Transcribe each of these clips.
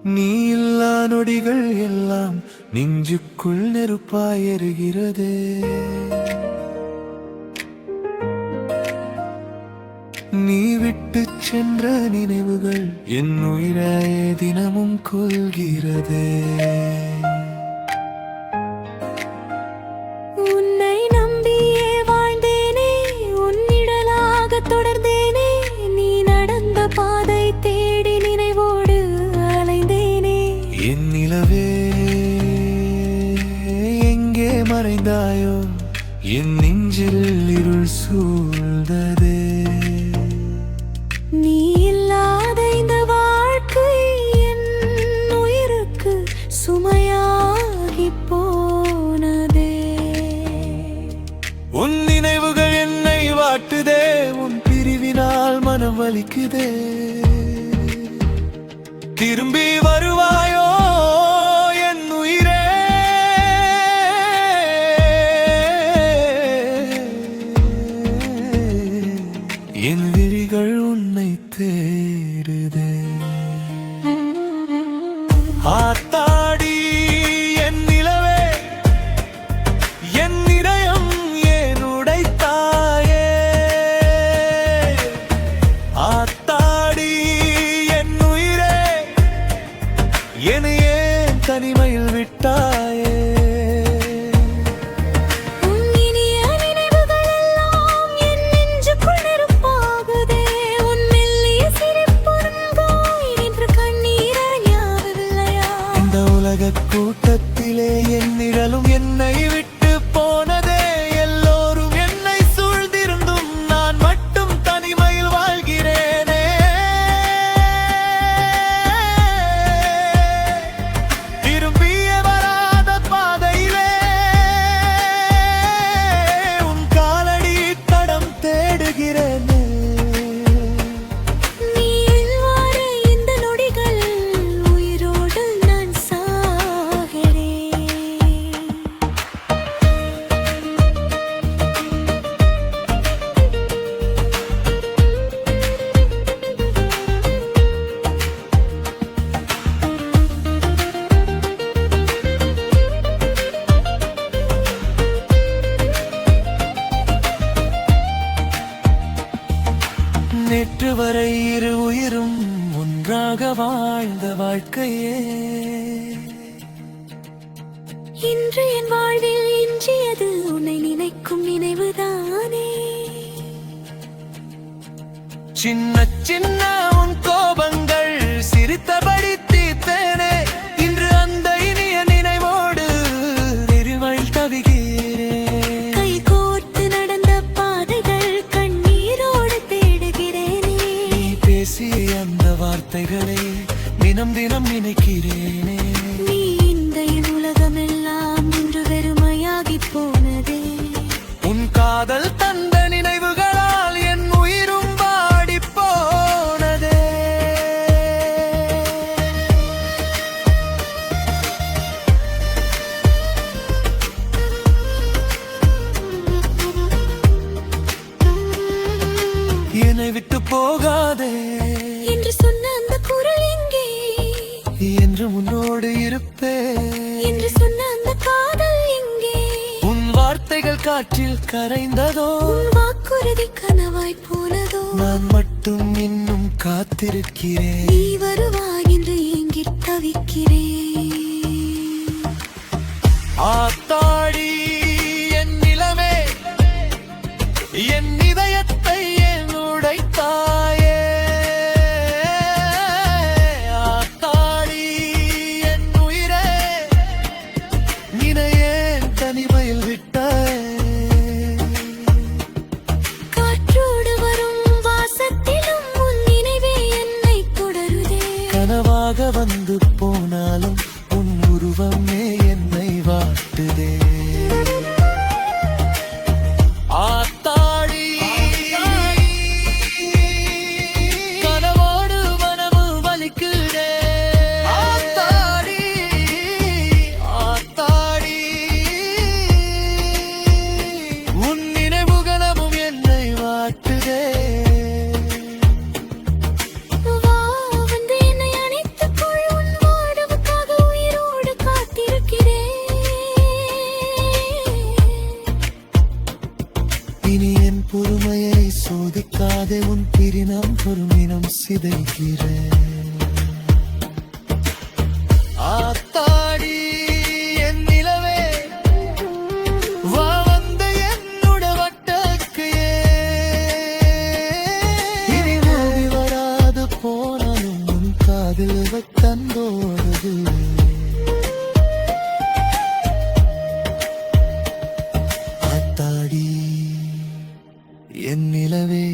நீ இல்லா நொடிகள் எல்லாம் நெஞ்சுக்குள் நெருப்பாய் எரிகிறதே. நீ விட்டு சென்ற நினைவுகள் என் உயிரையே தினமும் கொள்கிறதே. உன்னை நம்பியே வாழ்ந்தேனே, உன்னிடலாக தொடர்ந்தேனே, நீ நடந்த பாதை தேடி நினைவோடு அலைந்தேனே. என் நிலவே எங்கே மறைந்தாயோ, என் நெஞ்சில் இருள் சூழ்ந்ததே. நீ இல்லாத இந்த வாழ்க்கை என் உயிருக்கு சுமையாகி போனதே. உன் நினைவுகள் என்னை வாட்டுதே, உன் பிரிவினால் மனம் வலிக்குதே. திரும்பி வருவாயோ என் உயிரே, என் விழிகள் உன்னை தேடுதே. ஆத்தாடி என் நிலவே, என் இதயம் ஏன் உடைத்தாயே. ஆத்தாடி என் உயிரே, என்னை ஏன் தனிமையில் விட்டாயே. கூட்டத்திலே என் நிழலும் என்னை விட்டு போனதே. எல்லோரும் என்னை சூழ்ந்திருந்தும் நான் மட்டும் தனிமையில் வாழ்கிறேனே. திரும்பிய வராத பாதையிலே உன் காலடி தடம் தேடுகிறேனே. நேற்று வரை இரு உயிரும் ஒன்றாக வாழ்ந்த வாழ்க்கையே இன்று என் வாழ்வில் எஞ்சியது உன்னை நினைக்கும் நினைவுதானே. சின்ன சின்ன உன் கோபங்கள் சிரித்தபடி தீர்த்தேனே. இன்று அந்த இனிய நினைவோடு எரிவாயில் தவிக்கிறேன். கை கோர்த்து நடந்த பாதைகள் கண்ணீரோடு தேடுகிறேனே. நீ பேசிய அந்த வார்த்தைகளை தினம் தினம் நினைக்கிறேனே. நீ இந்த உலகமெல்லாம் இன்று வெறுமையாகி போனதே. உன் காதல் தந்த நினைவுகளால் என் உயிரும் வாடி போனதே. என்னை விட்டு போகாதே என்று சொன்ன அந்த குரல் எங்கே? என்று முன்னோடு இருப்பே என்று சொன்ன அந்த காதல் எங்கே? உன் வார்த்தைகள் காற்றில் கரைந்ததோ, உன் வாக்குறுதி கனவாய் போனதோ? நான் மட்டும் இன்னும் காத்திருக்கிறேன். நீ வருவாய் என்று ஏங்கித் தவிக்கிறேன். ஆத்தாடி என் நிலமே, என் இதயத்தை ஏன் உடைத்தாயே. ஆத்தாடி என் உயிரே, நினையே தனிமையில் விட்டாயே. காற்றோடு வரும் வாசத்திலும் உன் நினைவே என்னை தொடருதே. கனவாக வந்து போனாலும் உன் உருவமே என்னை வாட்டுதே. ஆத்தாடி கனவோடு மனமு வலிக்குதே. ஆத்தாடி ஆத்தாடி உன் நினைவுகளமும் என்னை வாட்டுதே. வா வந்து என்னை அணைத்துக் கொள், உன் புதைக்கிறேன். ஆத்தாடி என் நிலவே, வா வந்த என்னோட வட்டக்கையே. இனி மோதி வராது போனாலும் உன் காதில் தந்தோடுது. ஆத்தாடி என் நிலவே,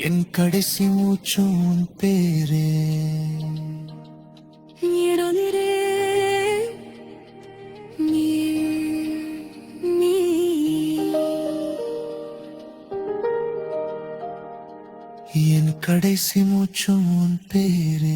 என் கடைசி மூச்சும் உன் பேரே. நீடொலிரே, நீ, நீ. என் கடைசி மூச்சும் உன் பேரே.